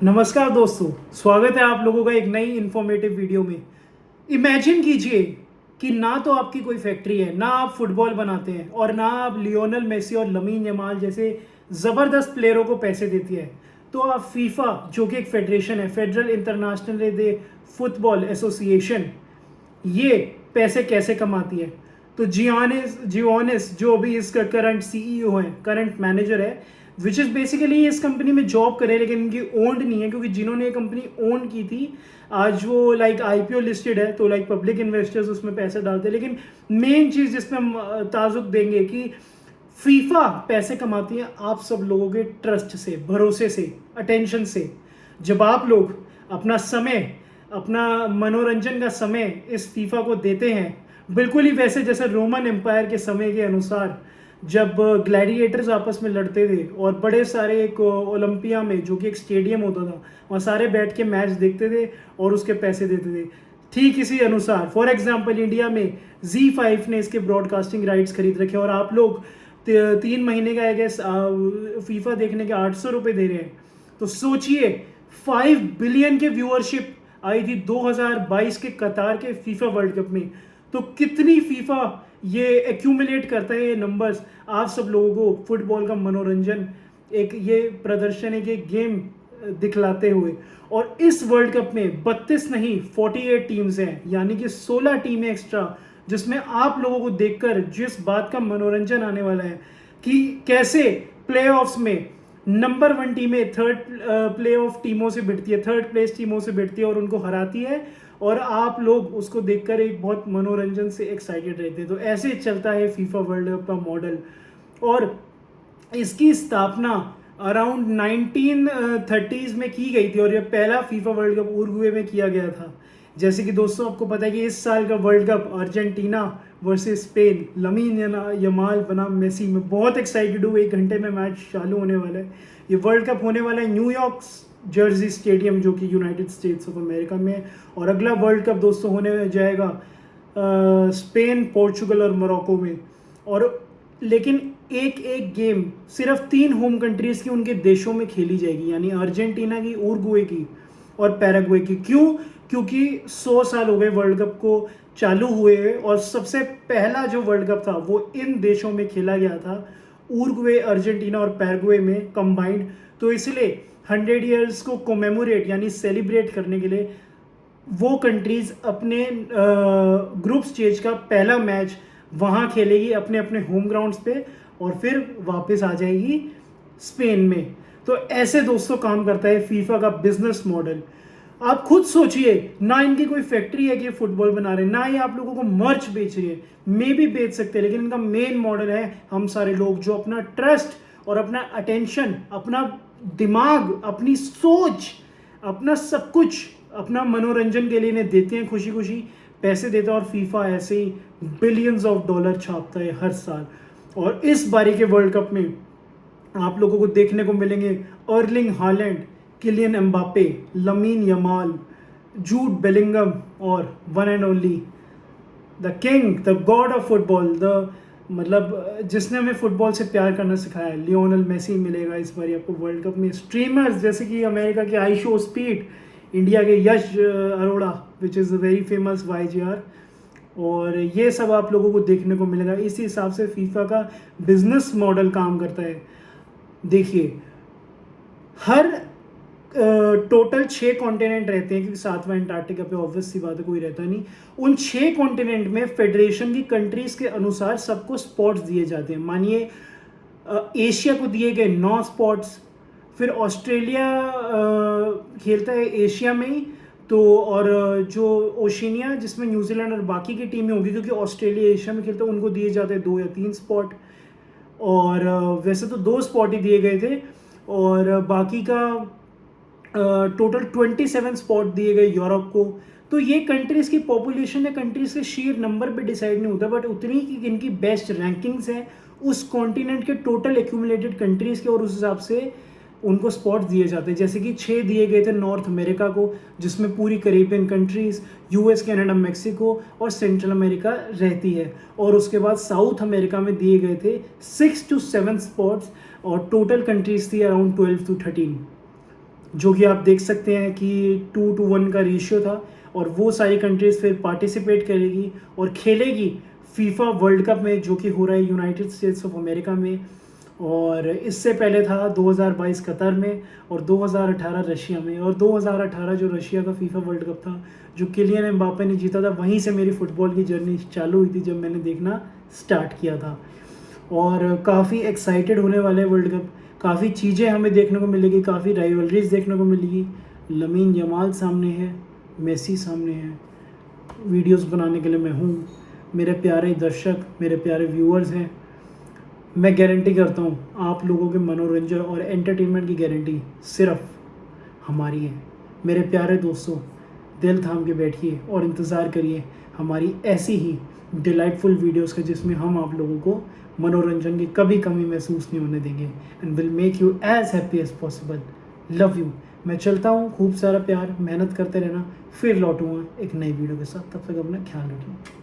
नमस्कार दोस्तों, स्वागत है आप लोगों का एक नई इंफॉर्मेटिव वीडियो में। इमेजिन कीजिए कि ना तो आपकी कोई फैक्ट्री है, ना आप फुटबॉल बनाते हैं और ना आप लियोनल मेसी और लमीन यमाल जैसे ज़बरदस्त प्लेयरों को पैसे देती है। तो आप फीफा, जो कि एक फेडरेशन है, फेडरल इंटरनेशनल दे फुटबॉल एसोसिएशन, ये पैसे कैसे कमाती है? तो जियोनिस जो अभी इसका करंट सीईओ है, करंट मैनेजर है, विच इज़ बेसिकली इस कंपनी में जॉब करे लेकिन इनकी ओन्ड नहीं है, क्योंकि जिन्होंने ये कंपनी ओन की थी आज वो लाइक आईपीओ लिस्टेड है, तो लाइक पब्लिक इन्वेस्टर्स उसमें पैसे डालते हैं। लेकिन मेन चीज़ जिसमें हम ताजुक देंगे कि फीफा पैसे कमाती है आप सब लोगों के ट्रस्ट से, भरोसे से, अटेंशन से। जब आप लोग अपना समय, अपना मनोरंजन का समय इस फीफा को देते हैं, बिल्कुल ही वैसे जैसे रोमन एम्पायर के समय के अनुसार जब ग्लैडिएटर्स आपस में लड़ते थे और बड़े सारे एक ओलंपिया में, जो कि एक स्टेडियम होता था, वहाँ सारे बैठ के मैच देखते थे और उसके पैसे देते थे, ठीक इसी अनुसार फॉर एग्जांपल इंडिया में Z5 ने इसके ब्रॉडकास्टिंग राइट्स खरीद रखे और आप लोग 3 महीने का आई गेस फीफा देखने के 800 रुपये दे रहे हैं। तो सोचिए 5 बिलियन के व्यूअरशिप आई थी 2022 के कतार के फीफा वर्ल्ड कप में। तो कितनी फीफा ये एक्यूमुलेट करता है ये नंबर्स आप सब लोगों को फुटबॉल का मनोरंजन, एक ये प्रदर्शन, एक ये गेम दिखलाते हुए। और इस वर्ल्ड कप में 32 नहीं 48 टीम्स हैं, यानी कि 16 टीमें एक्स्ट्रा, जिसमें आप लोगों को देखकर जिस बात का मनोरंजन आने वाला है कि कैसे प्लेऑफ्स में नंबर 1 टीमें थर्ड प्लेऑफ टीमों से भिड़ती है, थर्ड प्लेस टीमों से भिड़ती है और उनको हराती है, और आप लोग उसको देखकर एक बहुत मनोरंजन से एक्साइटेड रहते हैं। तो ऐसे चलता है फीफा वर्ल्ड कप का मॉडल। और इसकी स्थापना अराउंड 1930s में की गई थी और यह पहला फीफा वर्ल्ड कप उरुग्वे में किया गया था। जैसे कि दोस्तों आपको पता है कि इस साल का world cup Argentina versus Spain, Lamine Yamal बनाम मेसी, में बहुत एक्साइटेड हूँ। 1 घंटे में मैच चालू होने वाला है। ये वर्ल्ड कप होने वाला है न्यूयॉर्क जर्सी स्टेडियम, जो कि यूनाइटेड स्टेट्स ऑफ अमेरिका में है। और अगला वर्ल्ड कप दोस्तों होने जाएगा स्पेन, पोर्चुगल और मोरक्को में। और लेकिन एक एक गेम सिर्फ 3 होम कंट्रीज की, उनके देशों में खेली जाएगी, यानी अर्जेंटीना की, उरुग्वे की और पैराग्वे की। क्यों? क्योंकि 100 साल हो गए वर्ल्ड कप को चालू हुए और सबसे पहला जो वर्ल्ड कप था वो इन देशों में खेला गया था, उरुग्वे, अर्जेंटीना और पैराग्वे में कंबाइंड। तो इसलिए 100 ईयर्स को कोमेमोरेट यानी सेलिब्रेट करने के लिए वो कंट्रीज अपने ग्रुप स्टेज का पहला मैच वहाँ खेलेगी अपने अपने होम ग्राउंड्स पे और फिर वापस आ जाएगी स्पेन में। तो ऐसे दोस्तों काम करता है फीफा का बिजनेस मॉडल। आप खुद सोचिए, ना इनकी कोई फैक्ट्री है कि फुटबॉल बना रहे हैं, ना ही आप लोगों को मर्च बेच रही है, मे भी बेच सकते हैं, लेकिन इनका मेन मॉडल है हम सारे लोग जो अपना ट्रस्ट और अपना अटेंशन, अपना दिमाग, अपनी सोच, अपना सब कुछ अपना मनोरंजन के लिए इन्हें देते हैं, खुशी खुशी पैसे देता है। और फीफा ऐसे ही बिलियंस ऑफ डॉलर छापता है हर साल। और इस बारी के वर्ल्ड कप में आप लोगों को देखने को मिलेंगे Erling Haaland, Kylian Mbappe, Lamine Yamal, Jude Bellingham और one and only the king, the god of football, the मतलब जिसने हमें फुटबॉल से प्यार करना सिखाया है, लियोनल मेसी मिलेगा इस बार आपको वर्ल्ड कप में। स्ट्रीमर्स जैसे कि अमेरिका के आई शो स्पीड, इंडिया के Yash Arora which is very famous YGR, और ये सब आप लोगों को देखने को मिलेगा। इसी हिसाब से फीफा का बिजनेस मॉडल काम करता है। देखिए, हर टोटल 6 कॉन्टिनेंट रहते हैं, क्योंकि 7वां अंटार्कटिका पे ऑब्वियस सी बात है कोई रहता नहीं। उन 6 कॉन्टिनेंट में फेडरेशन की कंट्रीज के अनुसार सबको स्पॉट्स दिए जाते हैं। मानिए एशिया को दिए गए 9 स्पॉट्स, फिर ऑस्ट्रेलिया खेलता है एशिया में ही, तो और जो ओशिनिया जिसमें न्यूजीलैंड और बाकी की टीमें होगी, क्योंकि ऑस्ट्रेलिया एशिया में खेलता है, उनको दिए जाते हैं 2 या 3 स्पॉट। और वैसे तो 2 स्पॉट ही दिए गए थे और बाकी का टोटल 27 स्पॉट दिए गए यूरोप को। तो ये कंट्रीज़ की पॉपुलेशन या कंट्रीज़ के शेयर नंबर पे डिसाइड नहीं होता, बट उतनी की इनकी बेस्ट रैंकिंग्स हैं उस कॉन्टिनेंट के टोटल एक्यूमुलेटेड कंट्रीज़ के, और उस हिसाब से उनको स्पॉट दिए जाते हैं। जैसे कि 6 दिए गए थे नॉर्थ अमेरिका को, जिसमें पूरी Caribbean countries, US, Canada, Mexico और सेंट्रल अमेरिका रहती है। और उसके बाद साउथ अमेरिका में दिए गए थे 6 to 7 स्पॉट्स और टोटल कंट्रीज़ थी अराउंड 12 to 13। जो कि आप देख सकते हैं कि 2-1 का रेशियो था, और वो सारी कंट्रीज़ फिर पार्टिसिपेट करेगी और खेलेगी फीफा वर्ल्ड कप में, जो कि हो रहा है यूनाइटेड स्टेट्स ऑफ अमेरिका में। और इससे पहले था 2022 कतर में, और 2018 रशिया में। और 2018 जो रशिया का फीफा वर्ल्ड कप था, जो किलियन एम्बापे ने जीता था, वहीं से मेरी फ़ुटबॉल की जर्नी चालू हुई थी, जब मैंने देखना स्टार्ट किया था। और काफ़ी एक्साइटेड होने वाले वर्ल्ड कप, काफ़ी चीज़ें हमें देखने को मिलेगी, काफ़ी राइवलरीज देखने को मिलेगी। लमीन यमाल सामने है, मेसी सामने है। वीडियोस बनाने के लिए मैं हूँ, मेरे प्यारे दर्शक, मेरे प्यारे व्यूअर्स हैं। मैं गारंटी करता हूँ आप लोगों के मनोरंजन और एंटरटेनमेंट की गारंटी सिर्फ हमारी है। मेरे प्यारे दोस्तों, दिल थाम के बैठिए और इंतज़ार करिए हमारी ऐसी ही डिलाइटफुल वीडियोस का, जिसमें हम आप लोगों को मनोरंजन की कभी कमी महसूस नहीं होने देंगे, and will make you as happy as possible. Love you. मैं चलता हूँ, खूब सारा प्यार, मेहनत करते रहना, फिर लौटूंगा एक नई वीडियो के साथ। तब तक अपना ख्याल रखिए।